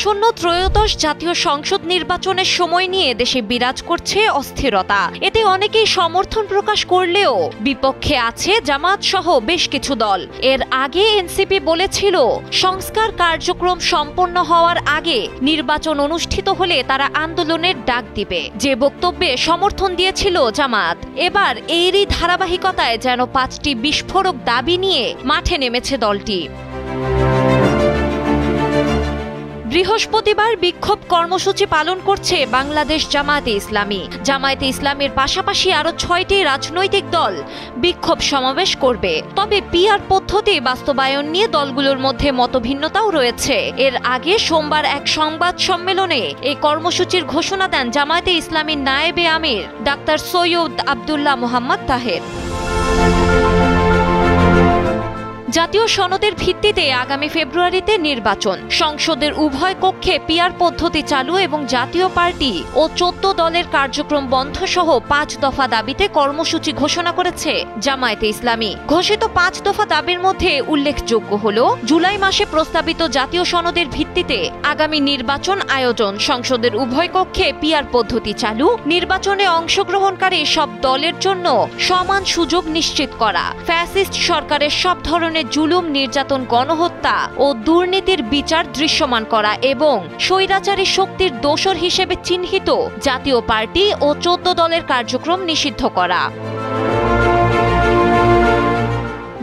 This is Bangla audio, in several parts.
আসন্ন ত্রয়োদশ জাতীয় সংসদ নির্বাচনের সময় নিয়ে দেশে বিরাজ করছে অস্থিরতা। এতে অনেকেই সমর্থন প্রকাশ করলেও বিপক্ষে আছে জামাত সহ বেশ কিছু দল। এর আগে এনসিপি বলেছিল সংস্কার কার্যক্রম সম্পন্ন হওয়ার আগে নির্বাচন অনুষ্ঠিত হলে তারা আন্দোলনের ডাক দিবে, যে বক্তব্যে সমর্থন দিয়েছিল জামাত। এবার এরই ধারাবাহিকতায় যেন 5টি বিস্ফোরক দাবি নিয়ে মাঠে নেমেছে দলটি। বৃহস্পতিবার বিক্ষোভ কর্মসূচি পালন করছে বাংলাদেশ জামায়াতে ইসলামী। জামায়াতে ইসলামীর পাশাপাশি আরো 6টি রাজনৈতিক দল বিক্ষোভ সমাবেশ করবে। তবে পিআর পদ্ধতি বাস্তবায়ন নিয়ে দলগুলোর মধ্যে মতভিন্নতাও রয়েছে। এর আগে সোমবার এক সংবাদ সম্মেলনে এই কর্মসূচির ঘোষণা দেন জামায়াতে ইসলামীর নায়েবে আমির ডাক্তার সৈয়দ আব্দুল্লাহ মোহাম্মদ তাহের। জাতীয় সনদের ভিত্তিতে আগামী ফেব্রুয়ারিতে নির্বাচন, সংসদের উভয় কক্ষে পিআর পদ্ধতি চালু এবং জাতীয় পার্টি ও 14 দলের কার্যক্রম বন্ধ সহ 5 দফা দাবিতে কর্মসূচি ঘোষণা করেছে জামায়াতে ইসলামী। ঘোষিত 5 দফা দাবির মধ্যে উল্লেখযোগ্য হল জুলাই মাসে প্রস্তাবিত জাতীয় সনদের ভিত্তিতে আগামী নির্বাচন আয়োজন, সংসদের উভয় কক্ষে পিআর পদ্ধতি চালু, নির্বাচনে অংশগ্রহণকারী সব দলের জন্য সমান সুযোগ নিশ্চিত করা, ফ্যাসিস্ট সরকারের সব ধরনের জুলুম, নির্যাতন, গণহত্যা ও দুর্নীতির বিচার দৃশ্যমান করা এবং স্বৈরাচারী শক্তির দোসর হিসেবে চিহ্নিত জাতীয় পার্টি ও 14 দলের কার্যক্রম নিষিদ্ধ করা।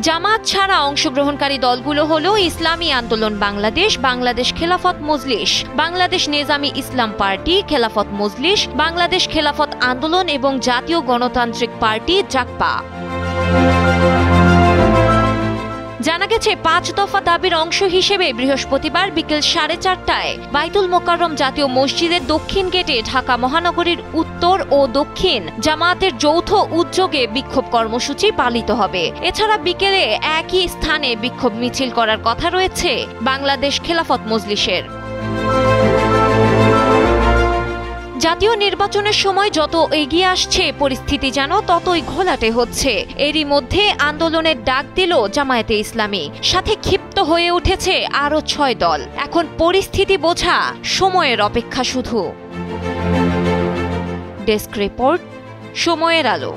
জামাত ছাড়া অংশগ্রহণকারী দলগুলো হলো ইসলামী আন্দোলন বাংলাদেশ, বাংলাদেশ খেলাফত মজলিস, বাংলাদেশ নেজামি ইসলাম পার্টি, খেলাফত মজলিস, বাংলাদেশ খেলাফত আন্দোলন এবং জাতীয় গণতান্ত্রিক পার্টি জাকপা। জানা গেছে 5 দফা দাবির অংশ হিসেবে বৃহস্পতিবার বিকেল 4:30টায় বাইতুল মোকাররম জাতীয় মসজিদের দক্ষিণ গেটে ঢাকা মহানগরীর উত্তর ও দক্ষিণ জামায়াতের যৌথ উদ্যোগে বিক্ষোভ কর্মসূচি পালিত হবে। এছাড়া বিকেলে একই স্থানে বিক্ষোভ মিছিল করার কথা রয়েছে বাংলাদেশ খেলাফত মজলিসের। জাতীয় নির্বাচনের সময় যত এগিয়ে আসছে পরিস্থিতি যেন ততই ঘোলাটে হচ্ছে। এরই মধ্যে আন্দোলনের ডাক দিল জামায়াতে ইসলামী, সাথে ক্ষিপ্ত হয়ে উঠেছে আরো 6 দল। এখন পরিস্থিতি বোঝা সময়ের অপেক্ষা শুধু। ডেস্ক রিপোর্ট, সময়ের আলো।